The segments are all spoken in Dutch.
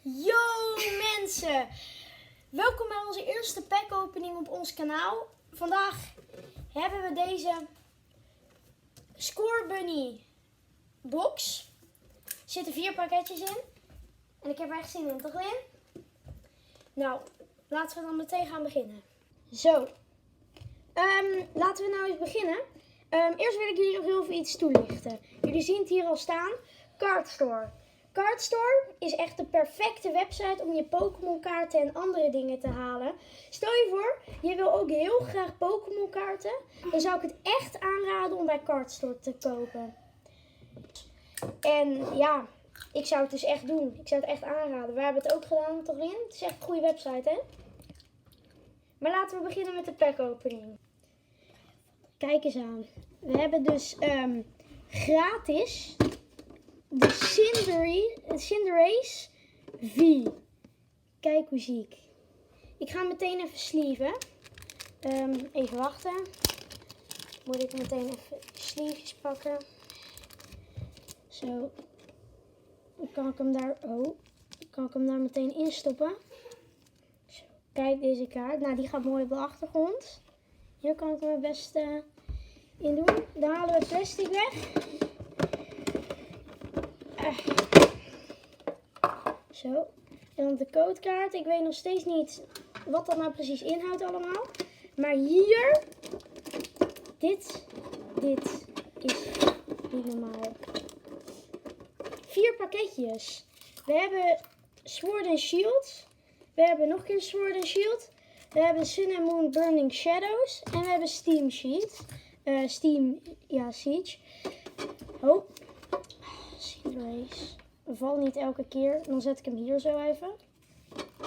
Yo mensen, welkom bij onze eerste packopening op ons kanaal. Vandaag hebben we deze Score Bunny box. Er zitten 4 pakketjes in en ik heb er echt zin in, toch Lin? Nou, laten we dan meteen gaan beginnen. Zo, laten we nou eens beginnen. Eerst wil ik jullie nog heel veel iets toelichten. Jullie zien het hier al staan, Cardstore. Cardstore is echt de perfecte website om je Pokémon kaarten en andere dingen te halen. Stel je voor, je wil ook heel graag Pokémon kaarten. Dan zou ik het echt aanraden om bij Cardstore te kopen. En ja, ik zou het dus echt doen. Ik zou het echt aanraden. Wij hebben het ook gedaan, toch Lin? Het is echt een goede website, hè? Maar laten we beginnen met de packopening. Kijk eens aan. We hebben dus gratis de Cinderace V. Kijk hoe ziek. Ik ga meteen even sleeven. Even wachten. Moet ik meteen even sleeves pakken. Zo. Dan kan ik hem daar meteen in stoppen. Zo. Kijk deze kaart. Nou, die gaat mooi op de achtergrond. Hier kan ik hem het beste in doen. Dan halen we het plastic weg. Zo. En dan de codekaart. Ik weet nog steeds niet wat dat nou precies inhoudt allemaal. Maar hier. Dit is niet normaal. 4 pakketjes. We hebben Sword and Shield. We hebben nog een keer Sword and Shield. We hebben Sun and Moon Burning Shadows. En we hebben Steam Siege. Oh. Cinderace. Valt niet elke keer. Dan zet ik hem hier zo even.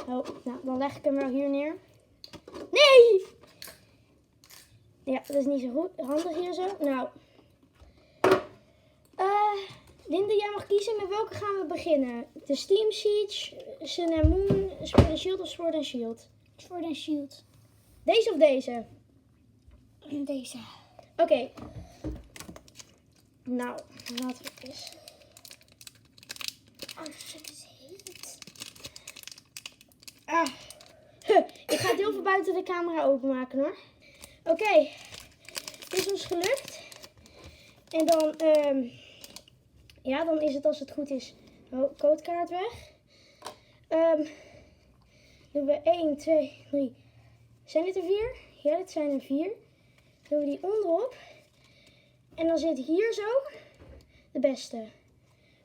Oh, nou, dan leg ik hem wel hier neer. Nee! Ja, dat is niet zo goed. Handig hier zo. Nou. Linde, jij mag kiezen met welke gaan we beginnen. De Steam Siege, Sun and Moon, Sword and Shield of Sword and Shield? Sword and Shield. Deze of deze? Deze. Oké. Nou, laten we eens. Oh shit, het is heet. Ik ga het heel veel buiten de camera openmaken hoor. Oké. Het is ons gelukt. En dan, ja, dan is het als het goed is. Oh, codekaart weg. Doen we 1, 2, 3. Zijn dit er 4? Ja, dit zijn er 4. Doen we die onderop. En dan zit hier zo de beste.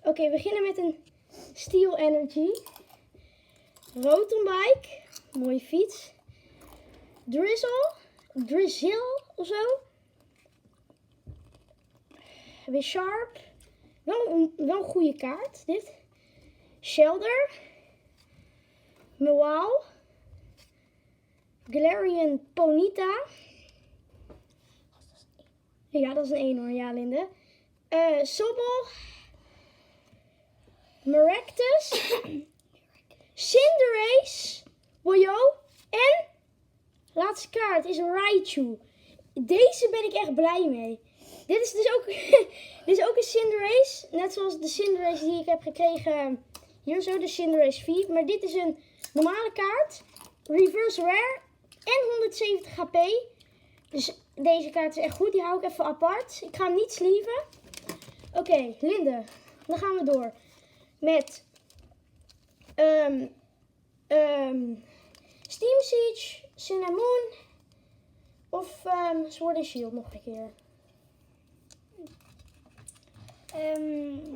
Oké, we beginnen met een Steel Energy. Rotonbike. Mooie fiets. Drizzle of zo. Weer Sharp. Wel een goede kaart, dit. Shelder. Mewau. Galarian Ponyta. Ja, dat is een 1 hoor. Ja, Linde. Sobble. Maractus. Cinderace. Wojo. En laatste kaart is Raichu. Deze ben ik echt blij mee. Dit is dus ook, dit is ook een Cinderace. Net zoals de Cinderace die ik heb gekregen. Hier zo, de Cinderace V. Maar dit is een normale kaart. Reverse Rare. En 170 HP. Dus deze kaart is echt goed. Die hou ik even apart. Ik ga hem niet sleeven. Oké, Linde. Dan gaan we door. Met Steam Siege, Sun and Moon of Sword and Shield nog een keer.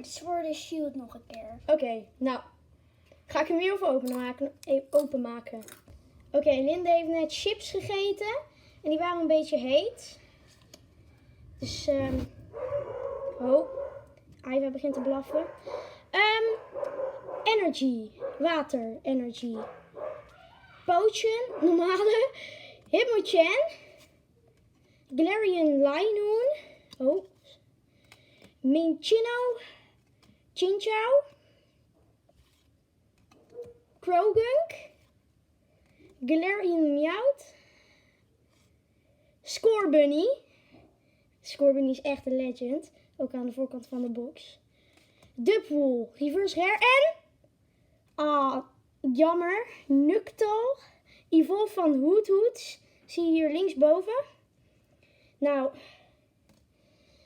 Sword and Shield nog een keer. Oké, nou. Ga ik hem weer even openmaken. Oké, Linde heeft net chips gegeten. En die waren een beetje heet. Dus, oh. Iva begint te blaffen. Energy. Water energy. Potion. Normale. Hitmonchan. Galarian Linoon. Oh. Minccino. Chinchou. Krogunk. Galarian Meowth. Score Bunny. Score Bunny is echt een legend. Ook aan de voorkant van de box. Dubwool, Reverse Rare en Ah, jammer. Nuktal. Evolve van Hoot. Zie je hier linksboven. Nou,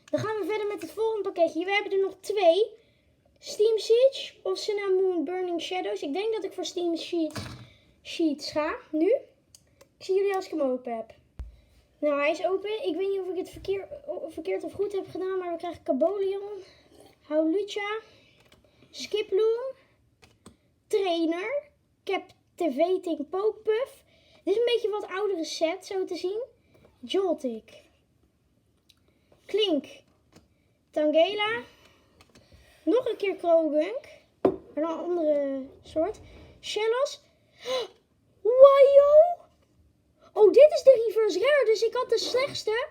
dan gaan we verder met het volgende pakketje. We hebben er nog 2. Steam Siege of Cinnamon Burning Shadows. Ik denk dat ik voor Steam Sheets ga, nu. Ik zie jullie als ik hem open heb. Nou, hij is open. Ik weet niet of ik het verkeerd of goed heb gedaan, maar we krijgen Cobalion, Hawlucha, Skiploom, Trainer, Captivating Pokepuff. Dit is een beetje een wat oudere set, zo te zien. Joltik, Klink, Tangela, nog een keer Krogunk, maar dan een andere soort. Shellos, Wayo. Oh, dit is de reverse rare, dus ik had de slechtste.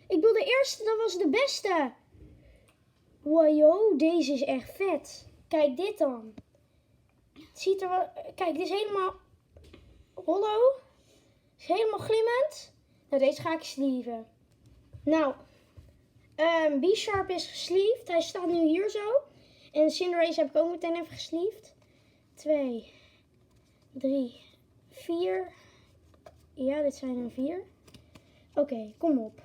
Ik bedoel, de eerste, dat was de beste. Wayo, deze is echt vet. Kijk dit dan. Het ziet er wel... Kijk, dit is helemaal hollow. Het is helemaal glimmend. Nou, deze ga ik sleeven. Nou, B-Sharp is gesleeved. Hij staat nu hier zo. En Cinderace heb ik ook meteen even gesleeved. 2, 3, 4... Ja, dit zijn er 4. Oké, kom op.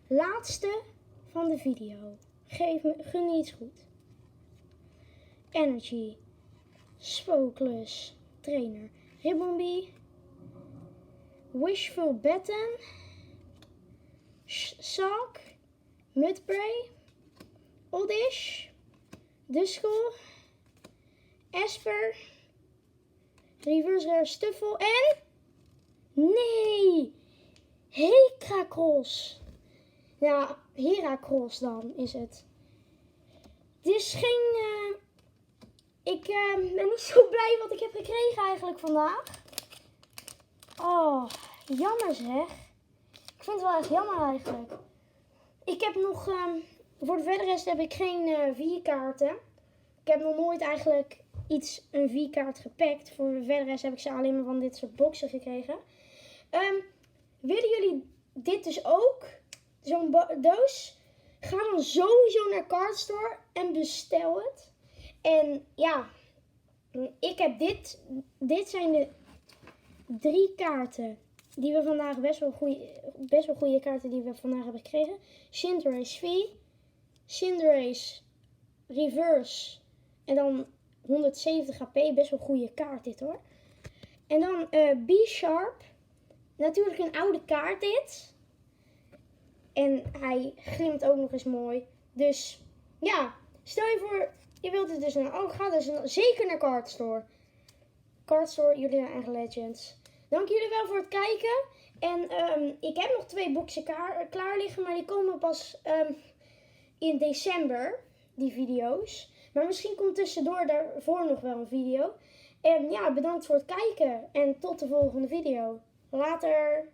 Laatste van de video. Gun me iets goed. Energy. Spokeless. Trainer. Ribbonbee. Wishful Baton. Salk. Mudbray. Oddish. Duskull. Esper. Reverse Rare Stuffle en... Nee! Heracross. Ja, Heracross dan is het. Het is geen... Ik ben niet zo blij wat ik heb gekregen eigenlijk vandaag. Oh, jammer zeg. Ik vind het wel echt jammer eigenlijk. Ik heb nog... voor de verdere rest heb ik geen V-kaarten. Ik heb nog nooit eigenlijk een V-kaart gepakt. Voor de verdere rest heb ik ze alleen maar van dit soort boxen gekregen. Willen jullie dit dus ook? Zo'n doos? Ga dan sowieso naar Cardstore en bestel het. En ja, ik heb dit. Dit zijn de 3 kaarten die we vandaag best wel goede kaarten die we vandaag hebben gekregen. Cinderace V, Cinderace Reverse en dan 170 HP. Best wel goede kaart dit hoor. En dan B-Sharp. Natuurlijk een oude kaart dit. En hij glimt ook nog eens mooi. Dus ja, stel je voor, je wilt het dus ga dus zeker naar Cardstore. Cardstore, jullie zijn echt legends. Dank jullie wel voor het kijken. En ik heb nog 2 boxen klaar liggen, maar die komen pas in december, die video's. Maar misschien komt tussendoor daarvoor nog wel een video. En ja, bedankt voor het kijken en tot de volgende video. Later!